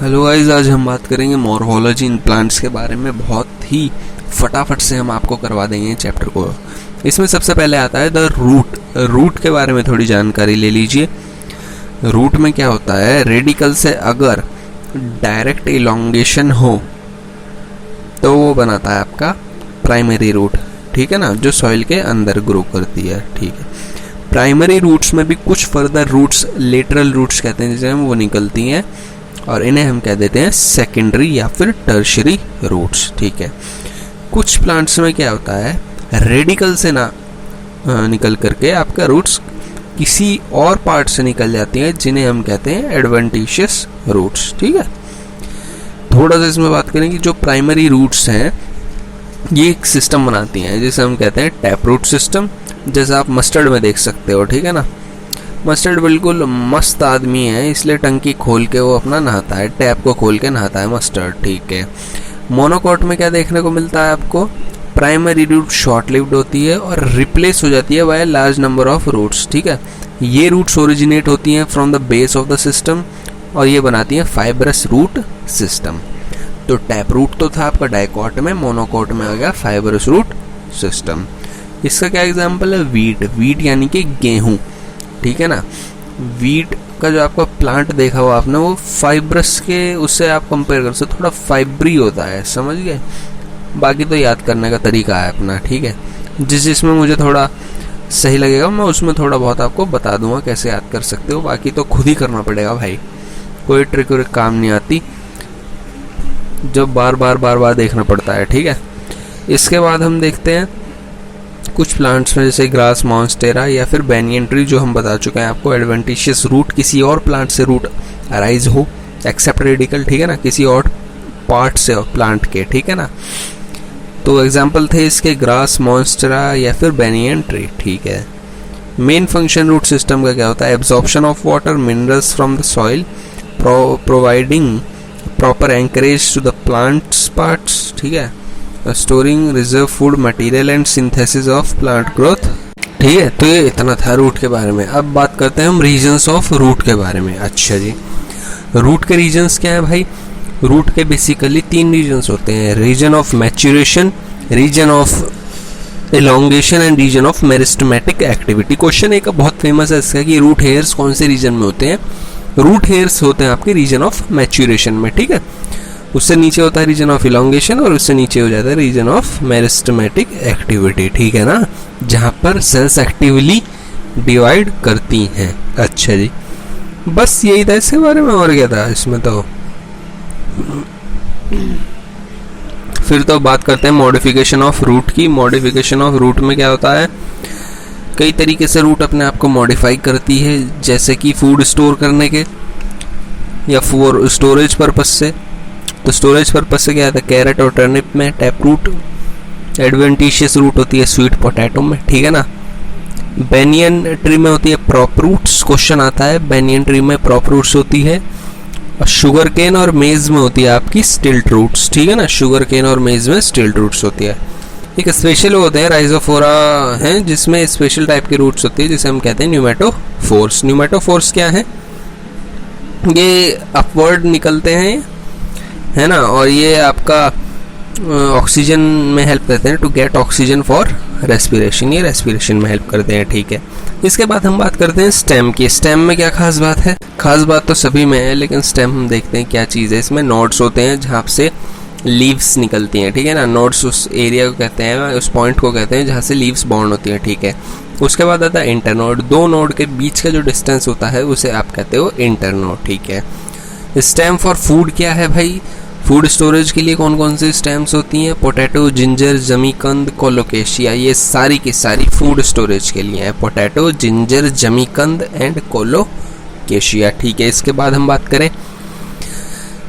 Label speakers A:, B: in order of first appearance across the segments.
A: Hello guys, आज हम बात करेंगे मॉर्फोलॉजी इन प्लांट्स के बारे में। बहुत ही फटाफट से हम आपको करवा देंगे चैप्टर को। इसमें सबसे पहले आता है द रूट। रूट के बारे में थोड़ी जानकारी ले लीजिए। रूट में क्या होता है, रेडिकल से अगर डायरेक्ट इलॉन्गेशन हो तो वो बनाता है आपका प्राइमरी रूट, ठीक है ना, जो सॉइल के अंदर ग्रो करती है। ठीक है, प्राइमरी रूट्स में भी कुछ फर्दर रूट्स, लेटरल रूट्स कहते हैं जिसे हम, वो निकलती हैं और इन्हें हम कह देते हैं सेकेंडरी या फिर टर्शरी रूट्स। ठीक है, कुछ प्लांट्स में क्या होता है, रेडिकल से ना निकल करके आपका रूट्स किसी और पार्ट से निकल जाती हैं जिन्हें हम कहते हैं एडवेंटिशियस रूट्स। ठीक है, थोड़ा सा इसमें बात करें कि जो प्राइमरी रूट्स हैं ये एक सिस्टम बनाती हैं जिसे हम कहते हैं टैप रूट सिस्टम, जैसा आप मस्टर्ड में देख सकते हो। ठीक है ना, मस्टर्ड बिल्कुल मस्त आदमी है, इसलिए टंकी खोल के वो अपना नहाता है, टैप को खोल के नहाता है मस्टर्ड। ठीक है, मोनोकोट में क्या देखने को मिलता है आपको, प्राइमरी रूट शॉर्ट लिव्ड होती है और रिप्लेस हो जाती है by large number of roots. ठीक है, ये रूट्स ओरिजिनेट होती हैं from the base of the system और ये बनाती हैं फाइब्रस रूट सिस्टम। तो टैप रूट तो था आपका डाइकॉट में, मोनोकोट में आ गया फाइब्रस रूट सिस्टम। इसका क्या एग्जाम्पल है, वीट। वीट यानी कि गेहूं। ठीक है ना, वीट का जो आपका प्लांट देखा हुआ आपने, वो फाइब्रस के उससे आप कंपेयर कर सकते, थोड़ा फाइब्री होता है, समझ गए। बाकी तो याद करने का तरीका है अपना। ठीक है, जिसमें मुझे थोड़ा सही लगेगा मैं उसमें थोड़ा बहुत आपको बता दूंगा कैसे याद कर सकते हो, बाकी तो खुद ही करना पड़ेगा भाई, कोई ट्रिक व्रिक काम नहीं आती, जब बार बार देखना पड़ता है। ठीक है, इसके बाद हम देखते हैं कुछ प्लांट्स में, जैसे ग्रास मॉन्स्टेरा या फिर बैनियन ट्री, जो हम बता चुके हैं आपको, एडवेंटिशियस रूट, किसी और प्लांट से रूट अराइज हो एक्सेप्ट रेडिकल। ठीक है ना, किसी और पार्ट से प्लांट के। ठीक है ना, तो एग्जाम्पल थे इसके ग्रास मॉन्स्टेरा या फिर बैनियन ट्री। ठीक है, मेन फंक्शन रूट सिस्टम का क्या होता है, absorption of water minerals from the soil, providing proper anchorage to the plants parts. ठीक है, storing reserve food material and synthesis of plant growth. ठीक है, तो ये इतना था रूट के बारे में। अब बात करते हैं हम रीजन्स ऑफ रूट के बारे में। अच्छा जी, रूट के रीजन्स क्या है भाई, रूट के बेसिकली 3 रीजन्स होते हैं, region of maturation, region of elongation and region of meristematic activity. Question एक बहुत फेमस है इसका कि रूट हेयर्स कौन से रीजन में होते हैं, रूट हेयर्स होते हैं आपके रीजन ऑफ मैच्योरेशन में। ठीक है, उससे नीचे होता है रीजन ऑफ इलॉन्गेशन और उससे नीचे हो जाता है रीजन ऑफ मेरिस्टेमेटिक एक्टिविटी। ठीक है ना, जहां पर सेल्स एक्टिवली डिवाइड करती हैं। अच्छा जी, बस यही था इसके बारे में, और क्या था इसमें। तो फिर तो बात करते हैं मॉडिफिकेशन ऑफ रूट की। मॉडिफिकेशन ऑफ रूट में क्या होता है, कई तरीके से रूट अपने आप को मॉडिफाई करती है, जैसे कि फूड स्टोर करने के या फॉर स्टोरेज पर्पस से। तो स्टोरेज पर्पस से क्या आता है, कैरेट और टर्निप में टैप रूट एडवेंटिशियस रूट होती है, स्वीट पोटैटो में। ठीक है ना, बैनियन ट्री में होती है प्रॉप रूट्स। क्वेश्चन आता है बैनियन ट्री में प्रॉप रूट्स होती है, और शुगर केन और मेज में होती है आपकी स्टिल्ट रूट्स। ठीक है ना, शुगर केन और मेज में स्टिल्ट रूट्स होती है। एक स्पेशल होते हैं राइजोफोरा हैं, जिसमें स्पेशल टाइप के रूट्स होती है जिसे हम कहते हैं न्यूमेटोफोर्स। न्यूमेटोफोर्स क्या है, ये अपवर्ड निकलते हैं, है ना, और ये आपका ऑक्सीजन में हेल्प करते हैं, to get oxygen for respiration, ये रेस्पिरेशन में हेल्प करते हैं। ठीक है, इसके बाद हम बात करते हैं स्टेम की। स्टेम में क्या खास बात है, खास बात तो सभी में है, लेकिन स्टेम हम देखते हैं क्या चीज़ है। इसमें नोड्स होते हैं जहाँ से लीव्स निकलती हैं। ठीक है ना, नोड्स उस एरिया को कहते हैं, उस पॉइंट को कहते हैं जहाँ से लीव्स बॉर्न होती हैं। ठीक है, उसके बाद आता है इंटरनोड। 2 नोड के बीच का जो डिस्टेंस होता है उसे आप कहते हो इंटरनोड। ठीक है, स्टेम फॉर फूड क्या है भाई, फूड स्टोरेज के लिए कौन कौन सी स्टेम्स होती हैं, पोटैटो, जिंजर, जमीकंद, कोलोकेशिया, ये सारी की सारी फूड स्टोरेज के लिए है, पोटैटो, जिंजर, जमीकंद एंड कोलोकेशिया। ठीक है, इसके बाद हम बात करें,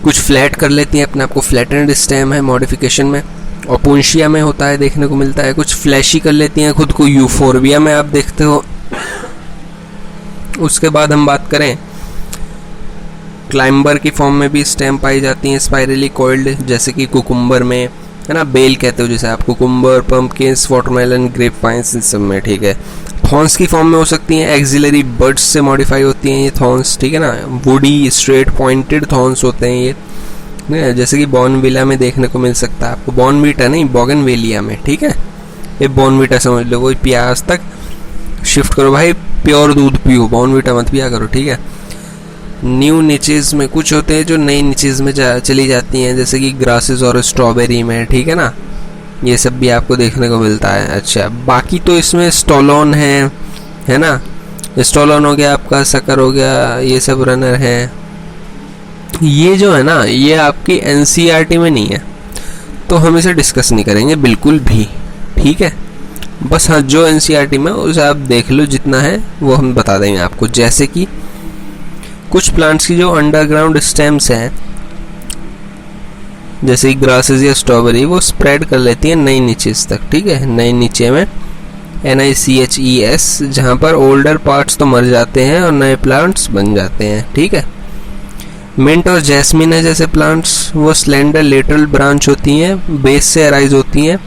A: कुछ फ्लैट कर लेती हैं अपने आप को, फ्लैटेंड स्टेम है मॉडिफिकेशन में, ओपुंशिया में होता है, देखने को मिलता है। कुछ फ्लैशी कर लेती हैं खुद को, यूफोर्बिया में आप देखते हो। उसके बाद हम बात करें, क्लाइंबर की फॉर्म में भी स्टेम पाई जाती हैं, स्पाइरली कॉइल्ड, जैसे कि कुकुम्बर में, है ना, बेल कहते हो जैसे आप, कुकुम्बर, पंपकिन्स, वाटरमेलन, ग्रेप वाइन्स, इन सब में। ठीक है, थॉर्न्स की फॉर्म में हो सकती हैं, एक्सिलरी बड्स से मॉडिफाई होती हैं ये थॉर्न्स, ठीक है ना। वुडी स्ट्रेट पॉइंटेड थॉर्न्स होते हैं ये, जैसे कि बॉर्नविला में देखने को मिल सकता है आपको, बॉर्नविटा नहीं बोगनवेलिया में, ठीक है। ये बॉर्नविटा समझ लो, कोई प्याज तक शिफ्ट करो भाई, प्योर दूध पियो, बॉर्नविटा मत पिया करो, ठीक है। न्यू निचेज में कुछ होते हैं जो नई निचेज में चली जाती हैं, जैसे कि ग्रासेस और स्ट्रॉबेरी में, ठीक है ना। ये सब भी आपको देखने को मिलता है। अच्छा, बाकी तो इसमें स्टोलोन है ना, स्टोलोन हो गया आपका, शक्कर हो गया, ये सब रनर है। ये जो है ना, ये आपकी एनसीईआरटी में नहीं है, तो हम इसे डिस्कस नहीं करेंगे बिल्कुल भी, ठीक है। बस हाँ, जो एनसीईआरटी में उसे आप देख लो, जितना है वो हम बता देंगे आपको। जैसे कि कुछ प्लांट्स की जो अंडरग्राउंड स्टेम्स हैं, जैसे ग्रासेस या स्ट्रॉबेरी, वो स्प्रेड कर लेती है नई नीचेस तक, ठीक है। नई नीचे में NICHES, जहाँ पर ओल्डर पार्ट्स तो मर जाते हैं और नए प्लांट्स बन जाते हैं, ठीक है। मिंट और जैस्मिन है जैसे प्लांट्स, वो स्लेंडर लेटरल ब्रांच होती हैं, बेस से अराइज होती हैं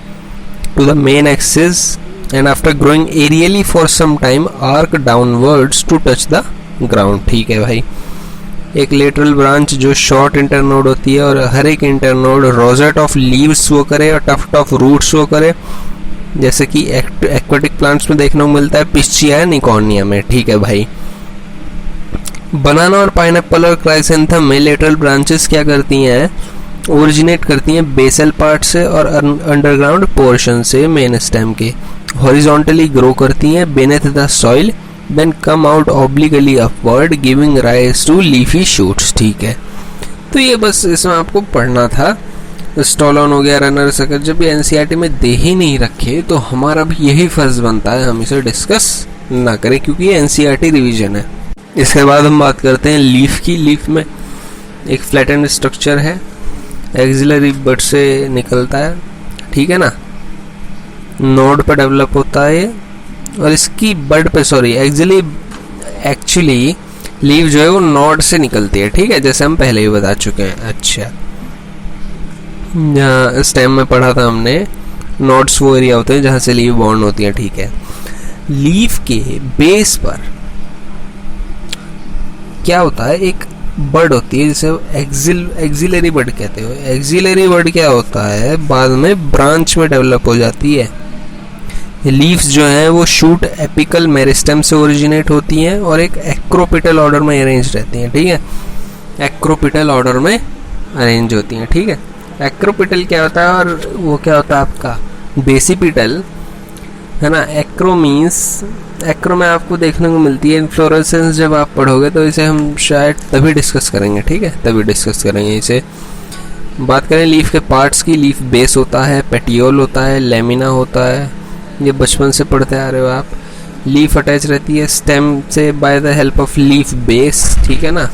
A: to the main axis and after growing aerially for some time arch downwards to touch the ground, ठीक है भाई। एक लेटरल ब्रांच जो शॉर्ट इंटरनोड होती है, और हर एक इंटरनोड रोजेट ऑफ लीव्स वो करे और टफ्ट ऑफ रूट्स वो करे, जैसे कि एक्वाटिक प्लांट्स में देखने को मिलता है, पिस्चिया निकॉर्निया में, ठीक है भाई। बनाना और पाइनएप्पल और क्राइसेंथम में लेटरल ब्रांचेस क्या करती हैं, ओरिजिनेट करती हैं बेसल पार्ट से और अंडरग्राउंड पोर्शन से मेन स्टेम के, हॉरिजॉन्टली ग्रो करती हैं beneath the soil, then come out obliquely upward giving rise to leafy shoots, ठीक है। तो ये बस इसमें आपको पढ़ना था। स्टोलोन हो गया, रनर, शक्कर, जब ये एनसीईआरटी में दे ही नहीं रखे तो हमारा भी यही फर्ज बनता है हम इसे डिस्कस ना करें, क्योंकि ये एनसीईआरटी रिवीजन है। इसके बाद हम बात करते हैं लीफ की। लीफ में एक फ्लैटेंड स्ट्रक्चर है, एक्सिलरी बड से निकलता है, ठीक है ना, नोड पर डेवलप होता है, और इसकी बड पे एक्चुअली लीफ जो है वो नोड से निकलती है, ठीक है, जैसे हम पहले ही बता चुके हैं। अच्छा, यहाँ स्टेम में पढ़ा था हमने, नोड्स वो एरिया होते हैं जहाँ से लीफ बॉर्न होती है, ठीक है। लीफ के बेस पर क्या होता है, एक बड होती है जिसे एक्सिलरी बड कहते हो। एक्सिलरी बड क्या होता है, बाद में ब्रांच में डेवलप हो जाती है। लीव्स जो हैं वो शूट एपिकल मेरिस्टेम से ओरिजिनेट होती हैं और एक एक्रोपिटल ऑर्डर में अरेंज रहती हैं, ठीक है। एक्रोपिटल ऑर्डर में अरेंज होती हैं, ठीक है। एक्रोपिटल क्या होता है और वो क्या होता है आपका बेसिपिटल, है ना। एक्रो मीन्स, एक्रो में आपको देखने को मिलती है इन्फ्लोरेसेंस, जब आप पढ़ोगे तो इसे हम शायद तभी डिस्कस करेंगे, ठीक है, तभी डिस्कस करेंगे इसे। बात करें लीफ के पार्ट्स की, लीफ बेस होता है, पेटियोल होता है, लेमिना होता है, ये बचपन से पढ़ते आ रहे हो आप। लीफ अटैच रहती है स्टेम से by the help of leaf base, ठीक है ना।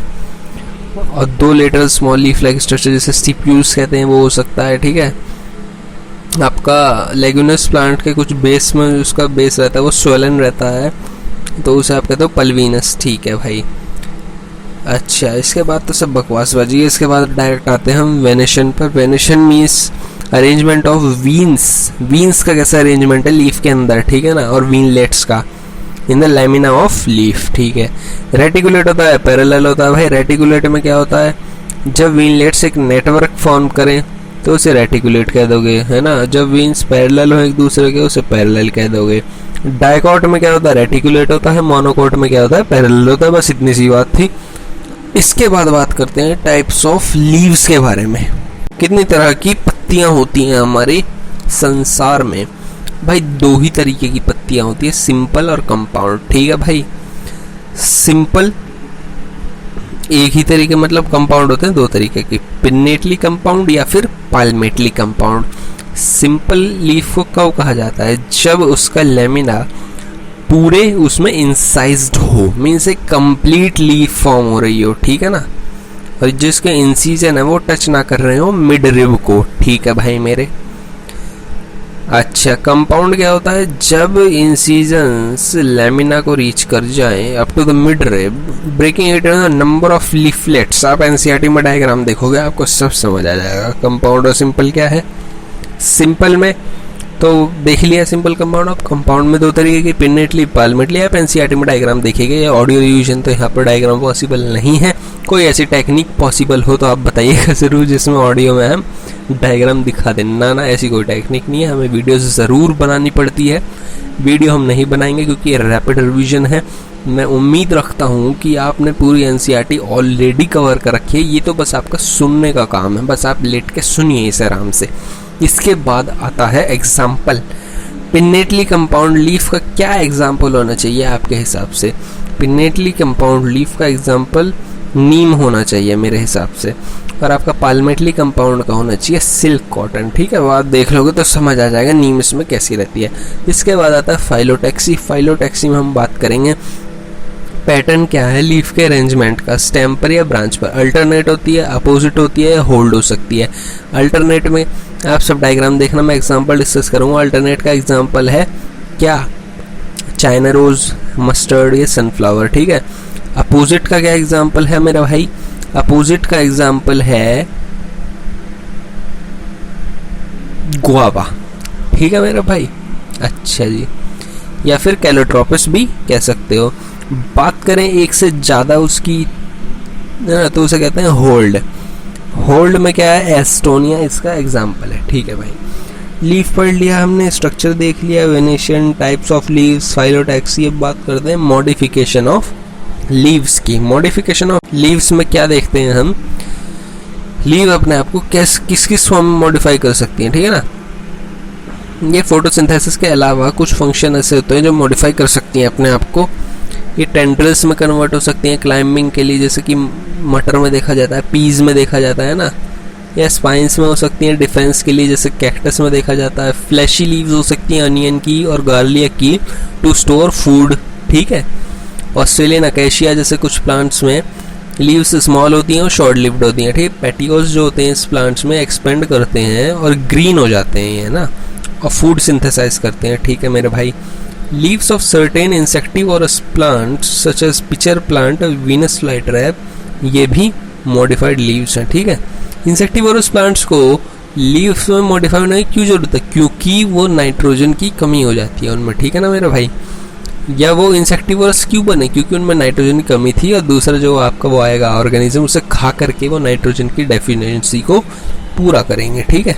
A: और दो lateral small leaf like structure जिसे स्टिप्यूल्स कहते हैं वो हो सकता है, ठीक है। आपका लेगुनस प्लांट के कुछ बेस में उसका बेस रहता है वो स्वेलन रहता है, तो उसे आप कहते हो पल्वीनस, ठीक है भाई। अच्छा, इसके बाद तो सब बकवासबाजी है। इसके बाद डायरेक्ट आते हैं हम वेनेशन पर। Venation means arrangement of veins. Veins का कैसा अरेंजमेंट है लीफ के अंदर, ठीक है ना, और वीनलेट्स का in the lamina of leaf, ठीक है। रेटिकुलेट होता है, पैरेलल होता है भाई। रेटिकुलेट में क्या होता है, जब वीनलेट्स एक नेटवर्क फॉर्म करें तो उसे रेटिकुलेट कह दोगे, है ना। जब वीन्स पैरेलल हो एक दूसरे के उसे पैरेलल कह दोगे। डाइकॉट में क्या होता है, रेटिकुलेट होता है। मोनोकॉट में क्या होता है, पैरेलल होता है। बस इतनी सी बात थी। इसके बाद बात करते हैं टाइप्स ऑफ लीव्स के बारे में। कितनी तरह की पत्तियां होती हैं हमारे संसार में। भाई दो ही तरीके की पत्तियां होती है, सिंपल और कंपाउंड, ठीक है भाई। सिंपल एक ही तरीके, मतलब कंपाउंड होते हैं दो तरीके के, पिन्नेटली कंपाउंड या फिर पाल्मेटली कंपाउंड। सिंपल लीफ को कब कहा जाता है, जब उसका लेमिना पूरे उसमें इंसाइज्ड हो, मीन्स एक कंप्लीट लीफ फॉर्म हो रही हो, ठीक है ना, और जिसके इंसीजन है वो टच ना कर रहे हो मिड रिब को, ठीक है भाई मेरे। अच्छा, कंपाउंड क्या होता है, जब इंसीजन्स लेमिना को रीच कर जाएं up to the mid rib, breaking it in number of leaflets. आप एनसीईआरटी में डायग्राम देखोगे आपको सब समझ आ जाएगा। कंपाउंड और सिंपल क्या है। सिंपल में तो देख लिया सिंपल कंपाउंड। अब कंपाउंड में दो तरीके की, पिनेटली, पाल्मेटली। आप एनसीईआरटी में डायग्राम देखिएगा, या ऑडियो रिवीजन तो यहाँ पर डायग्राम पॉसिबल नहीं है। कोई ऐसी टेक्निक पॉसिबल हो तो आप बताइएगा ज़रूर जिसमें ऑडियो में हम डायग्राम दिखा दें। ना ऐसी कोई टेक्निक नहीं है, हमें वीडियो ज़रूर बनानी पड़ती है। वीडियो हम नहीं बनाएंगे क्योंकि ये रैपिड रिवीजन है। मैं उम्मीद रखता हूँ कि आपने पूरी एनसीईआरटी ऑलरेडी कवर कर रखी है। ये तो बस आपका सुनने का काम है, बस आप लेट के सुनिए इसे आराम से। इसके बाद आता है एग्जाम्पल। पिनेटली कंपाउंड लीफ का क्या एग्जाम्पल होना चाहिए आपके हिसाब से? पिनेटली कंपाउंड लीफ का एग्जाम्पल नीम होना चाहिए मेरे हिसाब से, और आपका पाल्मेटली कंपाउंड का होना चाहिए सिल्क कॉटन। ठीक है, वो आप देख लोगे तो समझ आ जाएगा नीम इसमें कैसी रहती है। इसके बाद आता है फाइलोटैक्सी। फाइलोटैक्सी में हम बात करेंगे पैटर्न क्या है लीफ के अरेंजमेंट का, स्टेम पर या ब्रांच पर। अल्टरनेट होती है, अपोजिट होती है, होल्ड हो सकती है। अल्टरनेट में आप सब डायग्राम देखना, मैं एग्जांपल डिस्कस करूंगा। अल्टरनेट का एग्जांपल है क्या? चाइना रोज, मस्टर्ड या सनफ्लावर। ठीक है। अपोजिट का क्या एग्जांपल है मेरा भाई? अपोजिट का एग्जांपल है गुआवा। ठीक है मेरा भाई। अच्छा जी, या फिर कैलोट्रोपिस भी कह सकते हो। बात करें एक से ज़्यादा उसकी तो उसे कहते हैं होल्ड। होल्ड में क्या है? एस्टोनिया इसका एग्जाम्पल है। ठीक है भाई, लीफ पढ़ लिया हमने, स्ट्रक्चर देख लिया, Venetian, types of leaves, phyllotaxy. अब बात करते हैं मॉडिफिकेशन ऑफ लीव्स की। मॉडिफिकेशन ऑफ लीव्स में क्या देखते हैं हम? लीव अपने आप को किस किस फॉर्म में मॉडिफाई कर सकती हैं। ठीक है ना, ये फोटोसिंथेसिस के अलावा कुछ फंक्शन ऐसे होते हैं जो मॉडिफाई कर सकती हैं अपने आप को। ये टेंड्रिल्स में कन्वर्ट हो सकती हैं क्लाइंबिंग के लिए, जैसे कि मटर में देखा जाता है, पीज में देखा जाता है ना, या स्पाइंस में हो सकती हैं डिफेंस के लिए, जैसे कैक्टस में देखा जाता है। फ्लैशी लीव्स हो सकती हैं अनियन की और गार्लिक की, टू स्टोर फूड। ठीक है। ऑस्ट्रेलियन अकेशिया जैसे कुछ प्लांट्स में लीव्स स्मॉल होती हैं और शॉर्ट लिव्ड होती हैं। ठीक है। पेटियोल्स जो होते हैं इस प्लांट्स में एक्सपेंड करते हैं और ग्रीन हो जाते हैं ये ना, और फूड सिंथेसाइज करते हैं। ठीक है मेरे भाई। Leaves of certain insectivorous plants such as pitcher plant, Venus flytrap, ये भी मॉडिफाइड लीव्स हैं। ठीक है। इंसेक्टिवोरस प्लांट्स को लीव्स में मॉडिफाई होने की क्यों जरूरत है? क्योंकि वो नाइट्रोजन की कमी हो जाती है उनमें। ठीक है ना मेरा भाई। या वो इंसेक्टिवोरस क्यों बने? क्योंकि उनमें नाइट्रोजन की कमी थी, और दूसरा जो आपका वो आएगा ऑर्गेनिज्म उसे खा करके वो नाइट्रोजन की डेफिशिएंसी को पूरा करेंगे। ठीक है।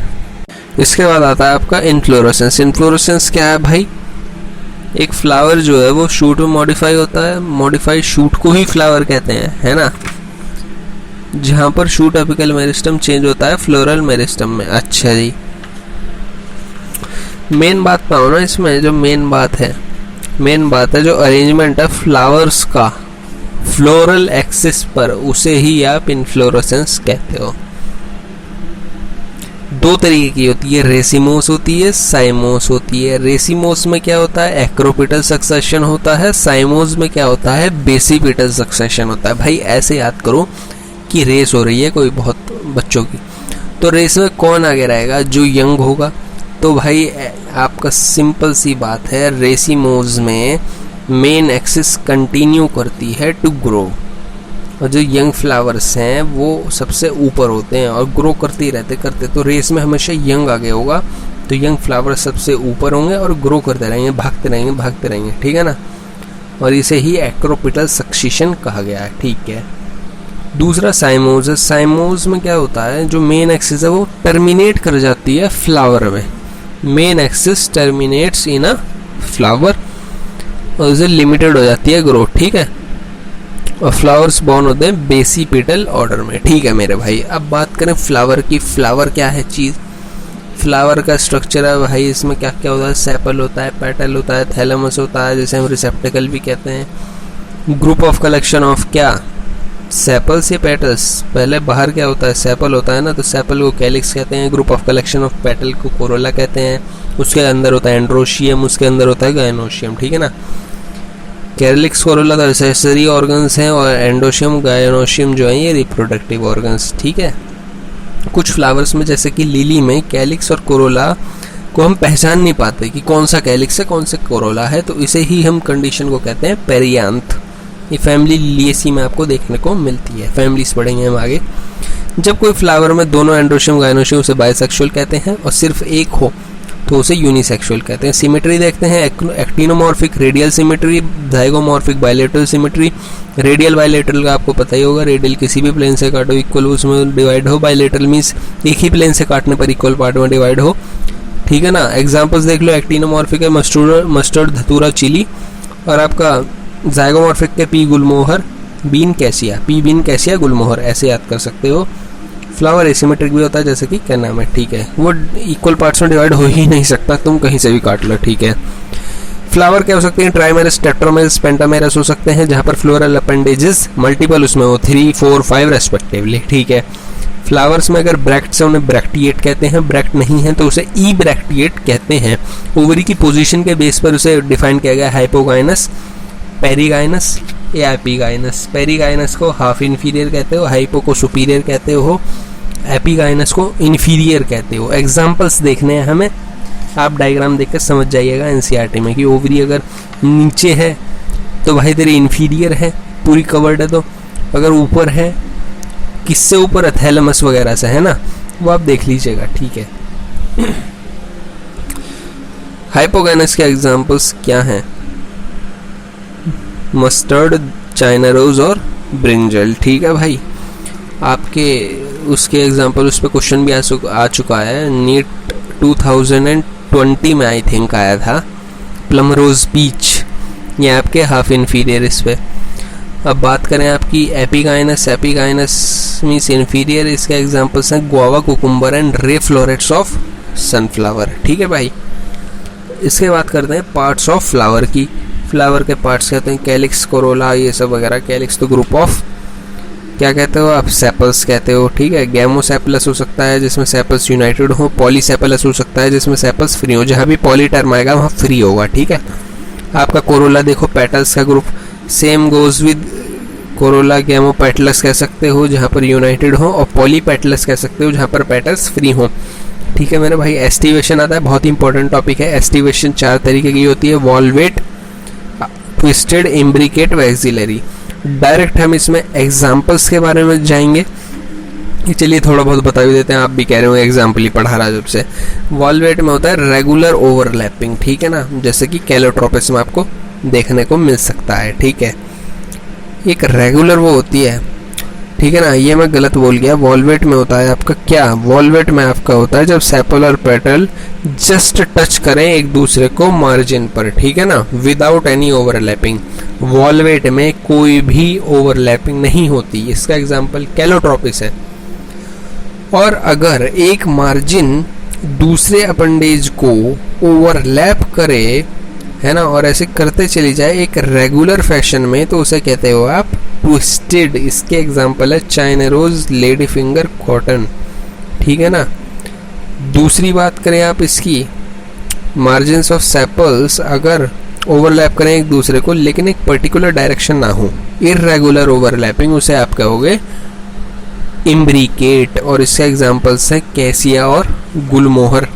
A: इसके बाद आता है आपका इन्फ्लोरेसेंस। इन्फ्लोरेसेंस क्या है भाई? एक फ्लावर जो है वो शूट में मॉडिफाई होता है। मॉडिफाइड शूट को ही फ्लावर कहते हैं, है ना। जहां पर शूट अपिकल मेरिस्टम चेंज होता है फ्लोरल मेरिस्टम में। अच्छा जी, मेन बात पाओ ना इसमें, जो मेन बात है जो अरेंजमेंट है फ्लावर्स का फ्लोरल एक्सिस पर, उसे ही आप इन्फ्लोरेसेंस कहते हो। दो तरीके की होती है, रेसिमोस होती है, साइमोस होती है। रेसिमोस में क्या होता है? एक्रोपिटल सक्सेशन होता है। साइमोस में क्या होता है? बेसिपिटल सक्सेशन होता है। भाई ऐसे याद करो कि रेस हो रही है कोई बहुत बच्चों की, तो रेस में कौन आगे रहेगा? जो यंग होगा। तो भाई आपका सिंपल सी बात है, रेसिमोस में मेन एक्सिस कंटिन्यू करती है टू ग्रो, और जो यंग फ्लावर्स हैं वो सबसे ऊपर होते हैं और ग्रो करते ही करते। तो रेस में हमेशा यंग आगे होगा, तो यंग फ्लावर्स सबसे ऊपर होंगे और ग्रो करते रहेंगे, भागते रहेंगे। ठीक है ना, और इसे ही एक्रोपिटल सक्सेशन कहा गया है। ठीक है। दूसरा साइमोस है। साइमोस में क्या होता है? जो मेन एक्सिस है वो टर्मिनेट कर जाती है फ्लावर में। Main axis terminates in a flower और उसे लिमिटेड हो जाती है ग्रोथ। ठीक है। और फ्लावर्स बॉर्न होते हैं बेसिपिटल ऑर्डर में। ठीक है मेरे भाई। अब बात करें फ्लावर की। फ्लावर क्या है चीज़? फ्लावर का स्ट्रक्चर है भाई, इसमें क्या क्या होता है? सेपल होता है, पेटल होता है, थैलेमस होता है, जैसे हम रिसेप्टिकल भी कहते हैं। ग्रुप ऑफ कलेक्शन ऑफ क्या? सेपल्स या पेटल्स? पहले बाहर क्या होता है? सेपल होता है ना, तो सेपल को कैलिक्स कहते हैं। Group of collection of petal को कोरोला कहते हैं। उसके अंदर होता है एंड्रोशियम, उसके अंदर होता है गायनोशियम। ठीक है ना। कैलिक्स कोरोला तो एक्सेसरी ऑर्गन्स हैं, और एंडोशियम गायनोशियम जो है ये रिप्रोडक्टिव ऑर्गन्स। ठीक है। कुछ फ्लावर्स में जैसे कि लिली में कैलिक्स और कोरोला को हम पहचान नहीं पाते कि कौन सा कैलिक्स है कौन सा कोरोला है, तो इसे ही हम कंडीशन को कहते हैं पेरियांथ। ये फैमिली लिलिएसी में आपको देखने को मिलती है। फैमिलीज पढ़ेंगे हम आगे। जब कोई फ्लावर में दोनों एंड्रोशियम गायनोशियम उसे बाइसेक्सुअल कहते हैं, और सिर्फ एक हो तो उसे यूनिसेक्सुअल कहते हैं। सिमेट्री देखते हैं, actinomorphic radial symmetry, zygomorphic bilateral symmetry. Radial bilateral का आपको पता ही होगा, रेडियल किसी भी प्लेन से काटो इक्वल उसमें डिवाइड हो, बायलेटरल मीन्स एक ही प्लेन से काटने पर इक्वल पार्ट में डिवाइड हो, ठीक है ना। एग्जाम्पल्स देख लो, एक्टिनोमॉर्फिक है मस्टर्ड, धतूरा, चिली, और आपका जाइगोमॉर्फिक के पी गुलमोहर, bean cassia, pea bean cassia गुलमोहर, ऐसे याद कर सकते हो। फ्लावर एसिमेट्रिक भी होता है, जैसे कि क्या नाम है, ठीक है, वो इक्वल पार्ट्स में डिवाइड हो ही नहीं सकता, तुम कहीं से भी काट लो, ठीक है। फ्लावर क्या हो सकते हैं, ट्राइमेरस, टेट्रामेरस, पेंटामेरस हो सकते हैं, जहाँ पर फ्लोरल अपेंडेजेस मल्टीपल उसमें हो 3, 4, 5 रेस्पेक्टिवली, ठीक है। फ्लावर्स में अगर ब्रैक्ट्स है उन्हें ब्रैक्टिएट कहते हैं, ब्रैक्ट नहीं है तो उसे ई ब्रैक्टिएट कहते हैं। ओवरी की पोजीशन के बेस पर उसे डिफाइन किया गया, हाइपोगाइनस, पेरीगाइनस या एपीगाइनस। पेरीगाइनस को हाफ इन्फीरियर कहते हो, हाइपो को सुपीरियर कहते हो, एपीगाइनस को इन्फीरियर कहते हो। एग्जाम्पल्स देखने हैं हमें, आप डायग्राम देखकर समझ जाइएगा एनसीईआरटी में कि ओवरी अगर नीचे है तो भाई तेरी इन्फीरियर है, पूरी कवर्ड है, तो अगर ऊपर है, किससे ऊपर, एथैलेमस वगैरह से, है ना, वो आप देख लीजिएगा, ठीक है। हाइपोगाइनस के एग्जाम्पल्स क्या हैं, मस्टर्ड, चाइना रोज और ब्रिंजल, ठीक है भाई। आपके उसके एग्जाम्पल, उस पर क्वेश्चन भी आ चुका है, नीट 2020 में आई थिंक आया था, प्लम रोज पीच, ये आपके हाफ इन्फीरियर इस पे। अब बात करें आपकी एपीगाइनस, एपीगाइनस मीन्स इन्फीरियर, इसके एग्जाम्पल्स हैं guava, cucumber and ray florets of sunflower, ठीक है भाई। इसके बात करते हैं पार्ट्स ऑफ फ्लावर की। फ्लावर के पार्ट्स कहते हैं कैलिक्स, कोरोला, ये सब वगैरह। कैलिक्स तो ग्रुप ऑफ क्या कहते हो आप, सेपल्स कहते हो, ठीक है। गैमोसेपलस हो सकता है जिसमें सेपल्स यूनाइटेड हो, पॉलीसेपलस हो सकता है जिसमें सेपल्स फ्री हो, जहाँ भी पॉली टर्म आएगा वहाँ फ्री होगा, ठीक है। आपका कोरोला देखो, पेटल्स का group, same goes with Corolla, gamopetalous कह सकते हो जहाँ पर यूनाइटेड हो, और पॉलीपेटलस कह सकते हो जहाँ पर पेटल्स फ्री हो, ठीक है मेरे भाई। एस्टिवेशन आता है, बहुत इंपॉर्टेंट टॉपिक है। एस्टिवेशन 4 तरीके की होती है, valvate, twisted, imbricate, vexillary. Direct हम इसमें एग्जाम्पल्स के बारे में जाएंगे, चलिए थोड़ा बहुत बता भी देते हैं, आप भी कह रहे हो एग्जाम्पल ही पढ़ा रहा जब से। वॉल्वेट में होता है रेगुलर ओवरलैपिंग, ठीक है ना, जैसे कि कैलोट्रोपिस में आपको देखने को मिल सकता है, ठीक है। एक रेगुलर वो होती है, ठीक है ना, ये मैं गलत बोल गया। वॉल्वेट में होता है आपका क्या, वॉल्वेट में आपका होता है जब सेपल और पेटल जस्ट टच करें एक दूसरे को मार्जिन पर, ठीक है ना, विदाउट एनी ओवरलैपिंग। वॉल्वेट में कोई भी ओवरलैपिंग नहीं होती, इसका एग्जांपल कैलोट्रोपिस है। और अगर एक मार्जिन दूसरे अपेंडेज को ओवरलैप करे, है ना, और ऐसे करते चली जाए एक रेगुलर फैशन में, तो उसे कहते हो आप ट्विस्टेड। इसके एग्जांपल है China rose, lady finger, cotton, ठीक है ना। दूसरी बात करें आप इसकी, मार्जिन्स ऑफ सेपल्स अगर ओवरलैप करें एक दूसरे को लेकिन एक पर्टिकुलर डायरेक्शन ना हो, इर्रेगुलर ओवरलैपिंग, उसे आप कहोगे इम्ब्रिकेट। और इसके एग्जांपल्स हैं कैसिया और गुलमोहर।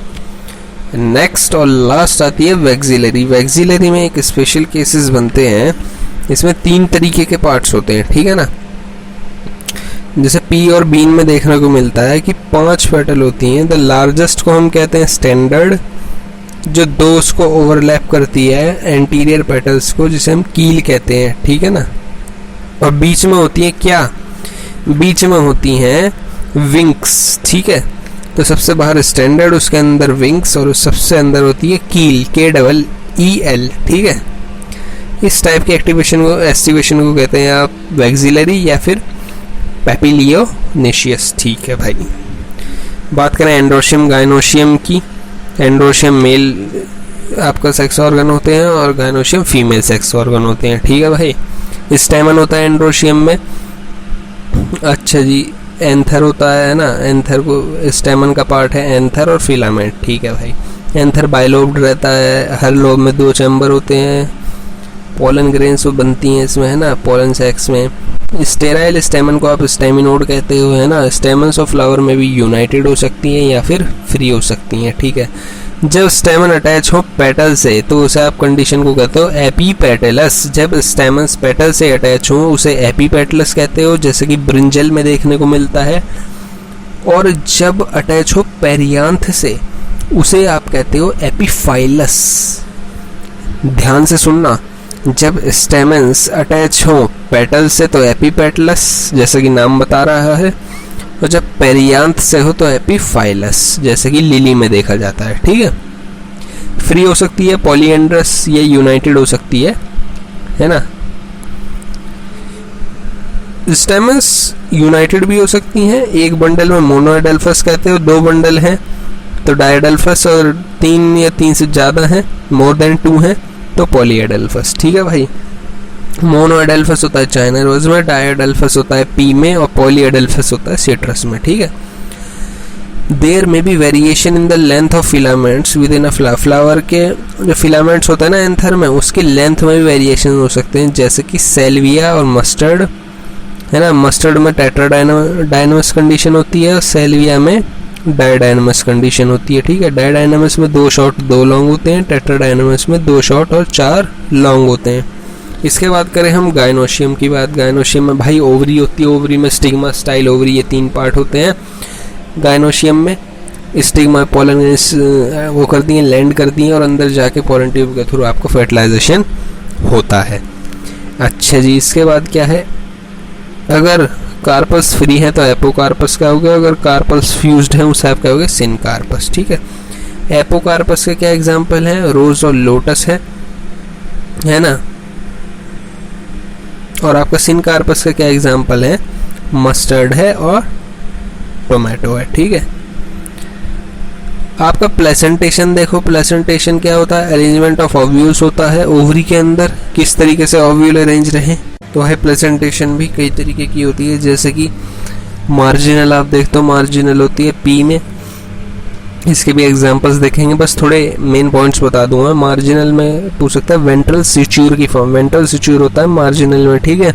A: नेक्स्ट और लास्ट आती है वैक्सिलरी। वैक्सिलरी में एक स्पेशल केसेस बनते हैं, इसमें 3 तरीके के पार्ट्स होते हैं, ठीक है ना। जैसे पी और बीन में देखने को मिलता है कि 5 पेटल होती हैं। द लार्जेस्ट को हम कहते हैं स्टैंडर्ड, जो 2 उसको ओवरलैप करती है एंटीरियर पेटल्स को, जिसे हम कील कहते हैं, ठीक है ना। और बीच में होती है क्या, बीच में होती हैं विंग्स, ठीक है। तो सबसे बाहर स्टैंडर्ड, उसके अंदर विंग्स, और सबसे अंदर होती है कील, KEEL, ठीक है। इस टाइप के एस्टिवेशन को कहते हैं आप वैक्सिलरी या फिर पैपिलियोनेशियस, ठीक है भाई। बात करें एंड्रोशियम गायनोशियम की। एंड्रोशियम मेल आपका सेक्स ऑर्गन होते हैं और गायनोशियम फीमेल सेक्स ऑर्गन होते हैं, ठीक है भाई। स्टैमन होता है एंड्रोशियम में, अच्छा जी। एंथर होता है ना, एंथर को स्टेमन का पार्ट है एंथर और फिलामेंट, ठीक है भाई। एंथर बाइलोब्ड रहता है, हर लोब में 2 चैम्बर होते हैं। पोलन ग्रेन्स बनती हैं इसमें, है ना, पोलन सेक्स में। स्टेराइल स्टेमन को आप स्टेमिनोड कहते हो, है ना। स्टेमन्स ऑफ फ्लावर में भी यूनाइटेड हो सकती हैं या फिर फ्री हो सकती हैं, ठीक है। जब स्टेमन अटैच हो पेटल से तो उसे आप कंडीशन को कहते हो एपीपेटलस। जब स्टेमन्स पेटल से अटैच हो उसे एपीपेटलस कहते हो, जैसे कि ब्रिंजल में देखने को मिलता है। और जब अटैच हो पेरियांथ से, उसे आप कहते हो एपिफाइलस। ध्यान से सुनना, जब स्टेमेंस अटैच हो पेटल से तो एपिपेटलस, जैसे कि नाम बता रहा है, और जब पेरियांथ से हो तो एपिफाइलस, जैसे कि लिली में देखा जाता है। ठीक है, फ्री हो सकती है, पॉलीएंड्रस, ये यूनाइटेड हो सकती है ना। स्टेमन्स यूनाइटेड भी हो सकती हैं, एक बंडल में मोनोएडल्फस कहते हो, 2 बंडल हैं तो डायएडल्फस, और 3 या 3 से ज़्यादा हैं, मोर देन 2 हैं तो पॉलीएडल्फस। ठीक है भाई, मोनोएडल्फस होता है चाइना रोज में, डायएडल्फस होता है पी में, और पॉलीएडल्फस होता है सिट्रस में। ठीक है, there may be variation in the length of filaments within a flower के जो फिलामेंट्स होता है ना एंथर में, उसके लेंथ में भी वेरिएशन हो सकते हैं, जैसे कि सेल्विया और मस्टर्ड है ना। मस्टर्ड में टेट्राडाइनमस कंडीशन होती है, और सेल्विया में डायडाइनमस कंडीशन होती है। ठीक है, डायडाइनमस में 2 शॉर्ट 2 लॉन्ग होते हैं, टेट्राडाइनमस में 2 शॉर्ट और 4 लॉन्ग होते हैं। इसके बाद करें हम गायनोशियम की बात। गायनोशियम में भाई ओवरी होती है, ओवरी में स्टिग्मा, स्टाइल, ओवरी, ये 3 पार्ट होते हैं गायनोशियम में। स्टिग्मा पोलन वो करती हैं, लैंड करती हैं, और अंदर जाके पोलन ट्यूब के थ्रू आपको फर्टिलाइजेशन होता है। अच्छा जी, इसके बाद क्या है, अगर कार्पस फ्री है तो एपोकार्पस का हो गया, अगर कार्पस फ्यूज्ड है उसे आप कहोगे सिनकार्पस। ठीक है, एपोकार्पस के क्या एग्जाम्पल हैं, रोज और लोटस है ना। और आपका सिनकार्पस का क्या एग्जाम्पल है, मस्टर्ड है और टोमेटो है। ठीक है, आपका प्लेसेंटेशन देखो, प्लेसेंटेशन क्या होता है, अरेंजमेंट ऑफ ओव्यूल्स होता है ओवरी के अंदर, किस तरीके से ओव्यूल अरेंज रहे। तो है प्लेसेंटेशन भी कई तरीके की होती है, जैसे कि मार्जिनल आप देखते हो, मार्जिनल होती है पी में, इसके भी एग्जांपल्स देखेंगे, बस थोड़े मेन पॉइंट्स बता दूंगा। मार्जिनल में पूछ सकता है वेंट्रल सिच्यूर की फॉर्म, वेंट्रल सिच्यूर होता है मार्जिनल में। ठीक है,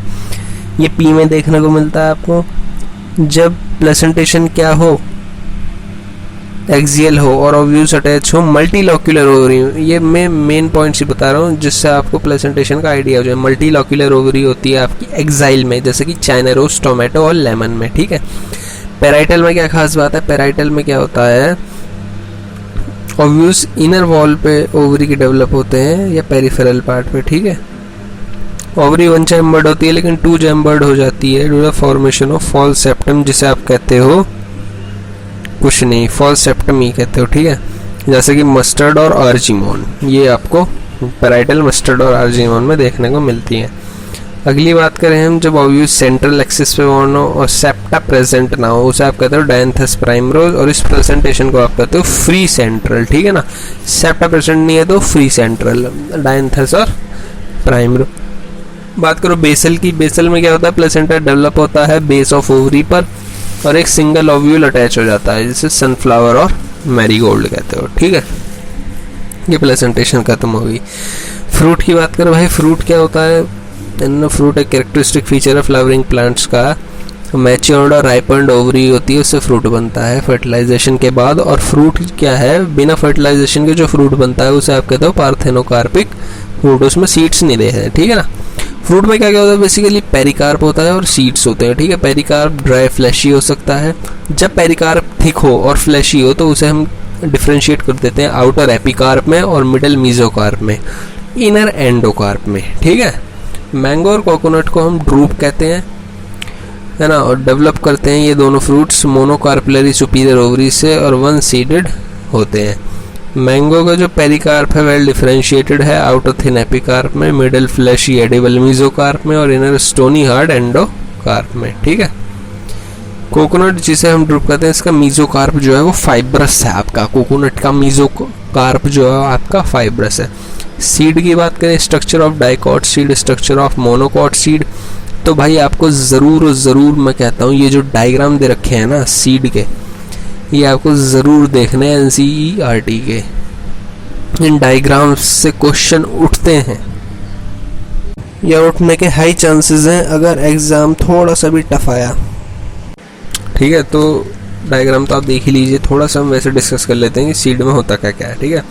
A: ये पी में देखने को मिलता है आपको। जब प्लेसेंटेशन क्या हो, एक्सियल हो और ओव्यूल्स अटैच हो, मल्टीलॉक्यूलर ओवरी, ये मैं मेन पॉइंट्स ही बता रहा हूँ जिससे आपको प्लेसेंटेशन का आइडिया हो जाए। मल्टीलॉक्यूलर ओवरी होती है आपकी एक्साइल में, जैसे कि चाइना रोज, टोमेटो और लेमन में। ठीक है, पेराइटल में क्या खास बात है, पेराइटल में क्या होता है, ओव्यूल्स इनर वॉल पे ओवरी के डेवलप होते हैं या पेरिफेरल पार्ट पे। ठीक है, ओवरी 1 चैम्बर्ड होती है लेकिन 2 चैम्बर्ड हो जाती है due to formation of false septum, जिसे आप कहते हो कुछ नहीं, फॉल्स सेप्टम ही कहते हो। ठीक है, जैसे कि मस्टर्ड और आर्जिमोन, ये आपको पेराइटल मस्टर्ड और आर्जिमोन में देखने को मिलती है। अगली बात करें हम, जब ओव्यूल्स सेंट्रल एक्सिस पे बाउंड हो और सेप्टा प्रेजेंट ना हो, उसे आप कहते हो डायंथस प्राइमरोज, और इस प्रेजेंटेशन को आप कहते हो फ्री सेंट्रल। ठीक है ना, सेप्टा प्रेजेंट नहीं है तो फ्री सेंट्रल, डायंथस और प्राइमरोज। बात करो बेसल की, बेसल में क्या होता है, प्लेसेंटा डेवलप होता है बेस ऑफ ओवरी पर, और एक सिंगल ओव्यूल अटैच हो जाता है, जिसे सनफ्लावर और मैरीगोल्ड कहते हो। ठीक है, ये प्लेसेंटेशन खत्म हो गई। फ्रूट की बात करो भाई, फ्रूट क्या होता है, फ्रूट एक कैरेक्टरिस्टिक फीचर है फ्लावरिंग प्लांट्स का। मैच्योर्ड और राइपन्ड ओवरी होती है, उससे फ्रूट बनता है फर्टिलाइजेशन के बाद। और फ्रूट क्या है, बिना फर्टिलाइजेशन के जो फ्रूट बनता है उसे आप कहते हो पार्थेनोकार्पिक फ्रूट, उसमें सीड्स नहीं देते हैं। ठीक है ना, फ्रूट में क्या क्या होता है, बेसिकली पेरिकार्प होता है और सीड्स होते हैं। ठीक है, पेरिकार्प ड्राई फ्लैशी हो सकता है। जब पेरिकार्प थिक हो और फ्लैशी हो तो उसे हम डिफ्रेंशिएट कर देते हैं आउटर एपिकार्प में और मिडल मीजोकार्प में, इनर एंडोकार्प में। ठीक है, मैंगो और कोकोनट को हम ड्रूप कहते हैं, है ना, और डेवलप करते हैं ये दोनों फ्रूट्स मोनोकार्पलरी सुपीरियर ओवरी से और 1 सीडेड होते हैं। मैंगो का जो पेरिकार्प है वेल डिफरेंशिएटेड है, आउटर थिन एपिकार्प में, मिडल फ्लैशी एडिबल मीजोकार्प में, और इनर स्टोनी हार्ड एंडोकार्प में। ठीक है, कोकोनट जिसे हम ड्रूप कहते हैं, इसका मीजोकार्प जो है वो फाइब्रस है आपका, कोकोनट का मीजोकार्प जो है आपका फाइब्रस है। सीड की बात करें, structure of dicot seed, structure of monocot seed, तो भाई आपको ज़रूर मैं कहता हूँ ये जो डायग्राम दे रखे हैं ना सीड के, ये आपको ज़रूर देखने हैं NCERT के। इन डायग्राम्स से क्वेश्चन उठते हैं या उठने के हाई चांसेस हैं अगर एग्ज़ाम थोड़ा सा भी टफ आया। ठीक है, तो डायग्राम तो आप देख ही लीजिए, थोड़ा सा हम वैसे डिस्कस कर लेते हैं कि सीड में होता क्या क्या है। ठीक है,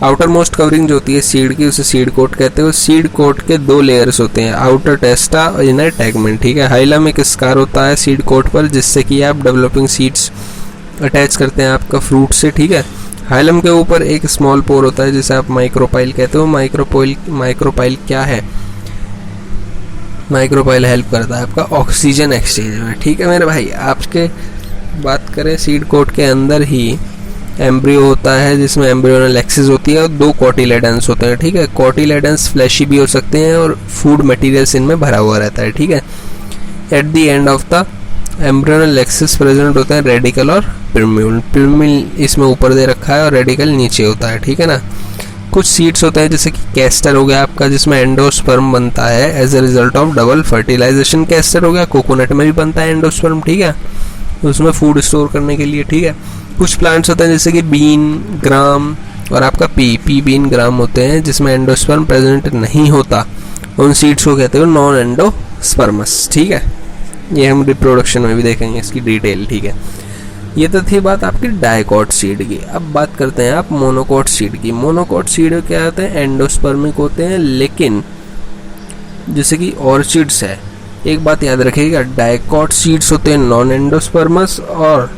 A: आउटर मोस्ट कवरिंग जो होती है सीड की, उसे सीड कोट कहते हैं। सीड कोट के 2 लेयर्स होते हैं, आउटर टेस्टा और इनर टैगमेंट। ठीक है, हाइलम एक स्कार होता है सीड कोट पर, जिससे कि आप डेवलपिंग सीड्स अटैच करते हैं आपका फ्रूट से। ठीक है, हाइलम के ऊपर एक स्मॉल पोर होता है जिसे आप माइक्रोपाइल कहते हो। माइक्रोपाइल क्या है? माइक्रोपाइल हेल्प करता है आपका ऑक्सीजन एक्सचेंज में। ठीक है मेरे भाई, आपके बात करें सीड कोट के अंदर ही एम्ब्रियो होता है जिसमें एम्ब्रियोनल एक्सिस होती है और 2 कोटिलेडन्स होते हैं। ठीक है, कोटिलेडन्स फ्लैशी भी हो सकते हैं और फूड मटेरियल्स इनमें भरा हुआ रहता है। ठीक है, at the end of the embryonal axis present होते हैं रेडिकल और पिरामिड। पिरामिड इसमें ऊपर दे रखा है और रेडिकल नीचे होता है। ठीक है ना। कुछ सीड्स होते हैं जैसे कि कैस्टर हो गया आपका, जिसमें एंडोस्पर्म बनता है as a result of double fertilization. Castor हो गया, कोकोनट में भी बनता है एंडोस्पर्म। ठीक है, उसमें फूड स्टोर करने के लिए। ठीक है, कुछ प्लांट्स होते हैं जैसे कि बीन, ग्राम और आपका पी बीन ग्राम होते हैं जिसमें एंडोस्पर्म प्रेजेंट नहीं होता। उन सीड्स को कहते हो नॉन एंडोस्पर्मस। ठीक है, ये हम रिप्रोडक्शन में भी देखेंगे इसकी डिटेल। ठीक है, ये तो थी बात आपकी डाइकॉट सीड की। अब बात करते हैं आप मोनोकॉट सीड की। मोनोकॉट सीड क्या होते हैं? एंडोस्पर्मिक होते हैं, लेकिन जैसे कि ऑर्चिड्स है, एक बात याद रखिएगा, डाइकॉट सीड्स होते हैं नॉन एंडोस्पर्मस और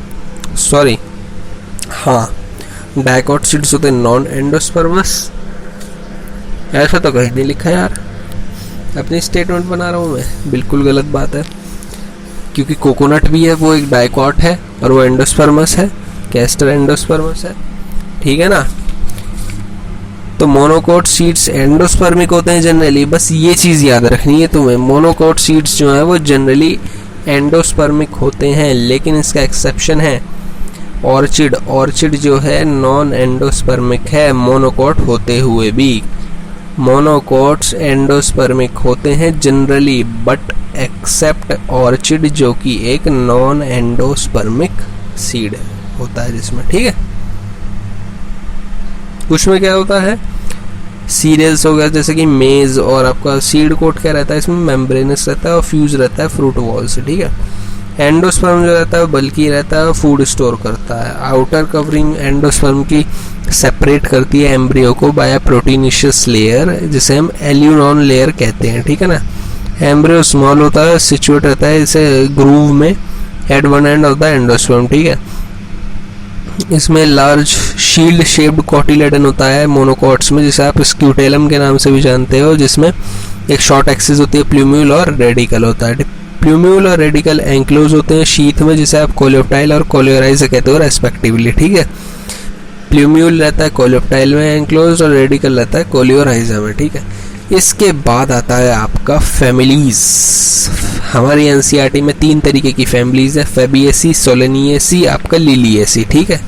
A: डाइकॉट सीड्स होते हैं नॉन एंडोस्पर्मस। ऐसा तो कहीं नहीं लिखा यार, अपनी स्टेटमेंट बना रहा हूँ मैं, बिल्कुल गलत बात है। क्योंकि कोकोनट भी है वो एक डाइकॉट है और वो एंडोस्पर्मस है, कैस्टर एंडोस्पर्मस है। ठीक है ना। तो मोनोकॉट सीड्स एंडोस्पर्मिक होते हैं जनरली, बस ये चीज़ याद रखनी है तुम्हें। मोनोकॉट सीड्स जो है वो जनरली एंडोस्पर्मिक होते हैं, लेकिन इसका एक्सेप्शन है ऑर्चिड। ऑर्चिड जो है नॉन एंडोस्पर्मिक है मोनोकॉट होते हुए भी। मोनोकॉट्स एंडोस्पर्मिक होते हैं जनरली, बट एक्सेप्ट ऑर्चिड जो कि एक नॉन एंडोस्पर्मिक सीड होता है जिसमें। ठीक है, कुछ में क्या होता है, सीरियल्स हो गया जैसे कि मेज, और आपका सीड कोट क्या रहता है इसमें मेम्ब्रेनस रहता है और फ्यूज रहता है फ्रूट वॉल से। ठीक है, एंडोस्पर्म जो रहता है बल्कि रहता है, फूड स्टोर करता है। आउटर कवरिंग एंडोस्पर्म की सेपरेट करती है एम्ब्रियो को बाय प्रोटीनिशियस लेयर, जिसे हम एल्यूनॉन लेयर कहते हैं। ठीक है ना। एम्ब्रियो स्मॉल होता है, सिचुएट रहता है इसे ग्रूव में at one end of the endosperm. ठीक है, इसमें लार्ज शील्ड शेप्ड कोटिलेडन होता है मोनोकॉट्स में, जिसे आप स्क्यूटेलम के नाम से भी जानते हो, जिसमें एक शॉर्ट एक्सिस होती है, प्लूम्यूल और रेडिकल होता है। प्लूम्यूल और रेडिकल एंक्लोज होते हैं शीथ में, जिसे आप कोलियोप्टाइल और कोलियोराइज कहते हो रेस्पेक्टिवली। ठीक है, प्लूम्यूल रहता है कोलियोप्टाइल में एंक्लोज और रेडिकल रहता है कोलियोराइजा में। ठीक है, इसके बाद आता है आपका फैमिलीज। हमारी एनसीईआरटी में 3 तरीके की फैमिलीज है, फेबिएसी, सोलेनिएसी, आपका लिलिएसी। ठीक है,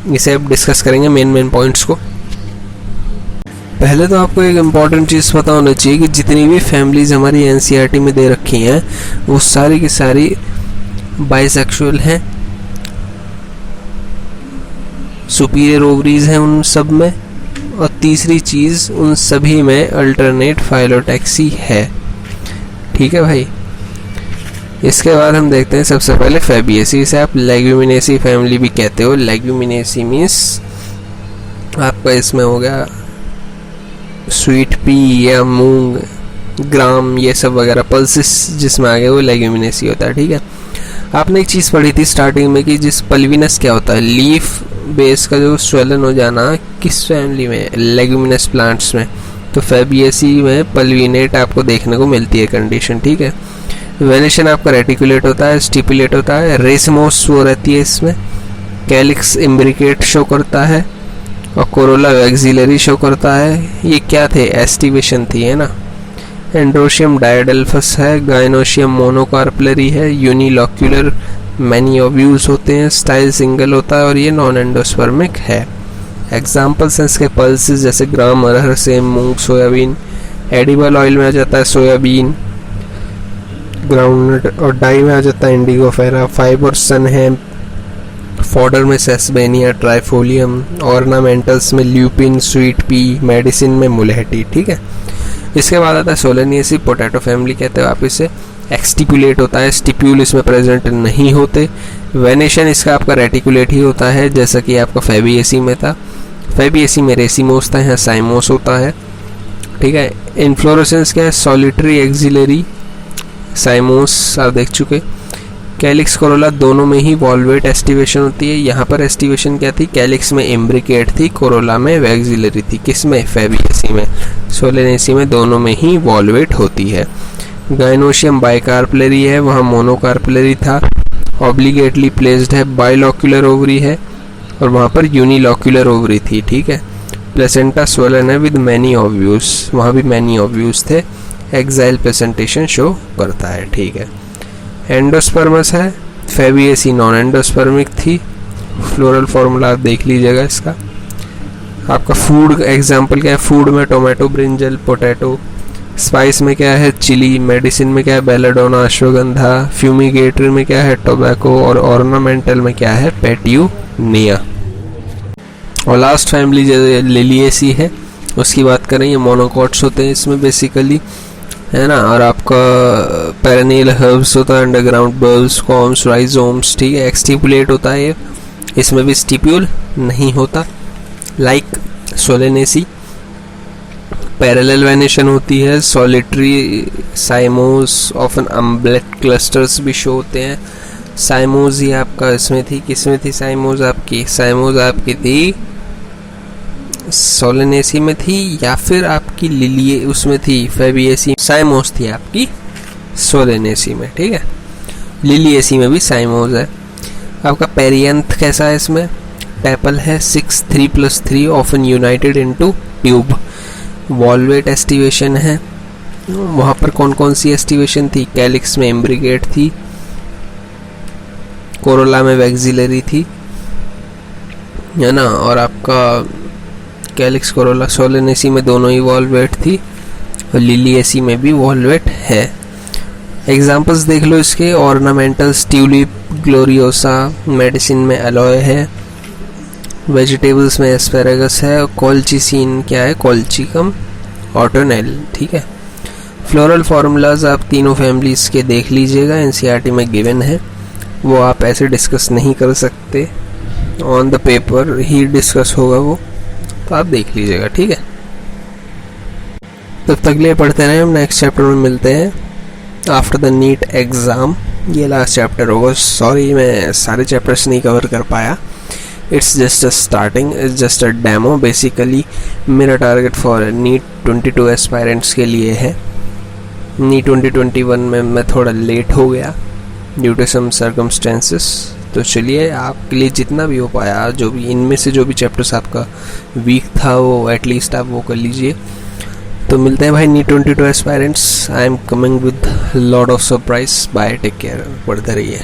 A: इसे अब डिस्कस करेंगे मेन पॉइंट्स को। पहले तो आपको एक इम्पॉर्टेंट चीज़ पता होना चाहिए कि जितनी भी फैमिलीज हमारी एनसीईआरटी में दे रखी हैं वो सारी की सारी बाइसेक्सुअल हैं, सुपीरियर ओवरीज हैं उन सब में, और तीसरी चीज़ उन सभी में अल्टरनेट फाइलोटैक्सी है। ठीक है भाई, इसके बाद हम देखते हैं सबसे पहले फेबिएसी, इसे आप लेग्यूमिनेसी फैमिली भी कहते हो। लेग्यूमिनेसी मीन्स आपका इसमें हो गया स्वीट पी या मूंग, ग्राम, ये सब वगैरह पल्सिस जिसमें आ गया वो लेग्यूमिनेसी होता है। ठीक है, आपने एक चीज़ पढ़ी थी स्टार्टिंग में कि जिस पल्विनस क्या होता है, लीफ बेस का जो स्वेलन हो जाना, किस फैमिली में, लेग्यूमिनस प्लांट्स में। तो फेबिएसी में पल्विनेट आपको देखने को मिलती है कंडीशन। ठीक है, वेनेशन आपका रेटिकुलेट होता है, स्टिपुलेट होता है, रेसमोस वो रहती है इसमें, कैलिक्स इम्ब्रिकेट शो करता है और कोरोला वैक्सिलरी शो करता है। ये क्या थे, एस्टिवेशन थी, है ना। एंड्रोशियम डायडेल्फस है, गाइनोशियम मोनोकार्पलरी है, यूनिलॉक्यूलर मैनियोव्यूल्स होते हैं, स्टाइल सिंगल होता है और ये नॉन एंडोस्पर्मिक है। एग्जाम्पल्स हैं इसके पल्सेस जैसे ग्राम, अरहर, सेम, मूंग, सोयाबीन। एडिबल ऑयल में आ जाता है सोयाबीन, ग्राउंडनट, और डाई में आ जाता है इंडिगो फेरा। फाइबर सन है, फॉडर में सेसबेनिया, ट्राइफोलियम, ऑर्नामेंटल्स में ल्यूपिन, स्वीट पी, मेडिसिन में मुलेहटी। ठीक है, इसके बाद आता है सोलेनिएसी, पोटैटो फैमिली कहते हो आप इसे। एक्सटिपुलेट होता है, स्टिप्यूल इसमें प्रेजेंट नहीं होते। वेनेशन इसका आपका रेटिकुलेट ही होता है जैसा कि आपका फेबिएसी में था। फेबिएसी में रेसिमोस था, यहाँ साइमोस होता है। ठीक है, इन्फ्लोरेसेंस क्या है, सॉलिटरी एक्सिलरी, साइमोस आप देख चुके। कैलिक्स कोरोला दोनों में ही वॉल्वेट एस्टिवेशन होती है। यहाँ पर एस्टिवेशन क्या थी, कैलिक्स में इम्ब्रिकेट थी, कोरोला में वैक्सिलरी थी। किस में, फैबिएसी में। सोलेनेसी में दोनों में ही वॉल्वेट होती है। गाइनोशियम बाइकार्पलरी है, वहाँ मोनोकार्पलरी था। ऑब्लिगेटली प्लेस्ड है, बाइलॉक्यूलर ओवरी है, और वहाँ पर यूनिलॉक्यूलर ओवरी थी, ठीक है। प्लेसेंटा स्वोलन है विद मैनी ओव्यूज, वहाँ भी मैनी ओव्यूज थे। एक्साइल प्रेजेंटेशन शो करता है, ठीक है। एंडोस्पर्मस है, फैबिएसी नॉन एंडोस्पर्मिक थी। फ्लोरल फॉर्मूला आप देख लीजिएगा इसका। आपका फूड एग्जाम्पल क्या है, फूड में टोमेटो, ब्रिंजल, पोटैटो। स्पाइस में क्या है, चिली। मेडिसिन में क्या है, बेलाडोना, अश्वगंधा। फ्यूमिगेटरी में क्या है, टोबैको। और ऑर्नामेंटल में क्या है, पेट्यूनिया। और लास्ट फैमिली जो लिलिएसी है उसकी बात करें, ये मोनोकॉट्स होते हैं इसमें बेसिकली, है ना। और आपका पेरेनियल हर्ब्स होता है, अंडरग्राउंड बल्ब्स, कॉम्स, राइजोम्स, ठीक है। एक्सटिपुलेट होता है ये, इसमें भी स्टिप्यूल नहीं होता, लाइक सोलेनेसी। पैरेलल वेनेशन होती है, सॉलिटरी साइमोस, ऑफन अम्बलेट क्लस्टर्स भी शो होते हैं। साइमोज ही आपका इसमें थी, किसमें थी साइमोज आपकी, साइमोज आपकी थी सोलेनेसी में थी, या फिर आपकी लिलिए उसमें थी, फैबिएसी। साइमोस थी आपकी सोलेनेसी में, ठीक है। लिलिएसी में भी साइमोस है। आपका पेरियंथ कैसा है, इसमें टैपल है, 6 3+3 often United into tube. Valvate aestivation है, वहाँ पर कौन कौन सी एस्टिवेशन थी, कैलिक्स में इम्ब्रिकेट थी, कोरोला में वैक्सिलरी थी, है ना। और आपका कैलिक्स, कोरोला, सोलेनेसी में दोनों ही वॉल्वेट थी, और लिलिएसी में भी वॉल्वेट है। एग्जाम्पल्स देख लो इसके, ऑर्नामेंटल्स, ट्यूलिप, ग्लोरियोसा। मेडिसिन में एलोए है। वेजिटेबल्स में एस्पेरागस है। और कॉल्चिसिन क्या है, कॉल्चिकम ऑटोनेल, ठीक है। फ्लोरल फार्मूलाज आप तीनों फैमिलीज के देख लीजिएगा, एनसीईआरटी में गिवन है, वो आप ऐसे डिस्कस नहीं कर सकते, on the paper he discuss होगा वो, तो आप देख लीजिएगा, ठीक है। तब तक लिए पढ़ते रहें, हम नेक्स्ट चैप्टर में मिलते हैं आफ्टर द नीट एग्ज़ाम। ये लास्ट चैप्टर होगा, सॉरी मैं सारे चैप्टर्स नहीं कवर कर पाया। It's just a starting, it's just a demo basically. मेरा टारगेट फॉर नीट 22 एस्पायरेंट्स के लिए है। नीट 2021 में मैं थोड़ा लेट हो गया ड्यू टू सम सर्कमस्टेंसेस। तो चलिए आपके लिए जितना भी हो पाया, जो भी इनमें से जो भी चैप्टर्स आपका वीक था वो एटलीस्ट आप वो कर लीजिए। तो मिलते हैं भाई NEET 22 aspirants. I am coming with lot of surprise. Bye, take care, पढ़ते रहिए।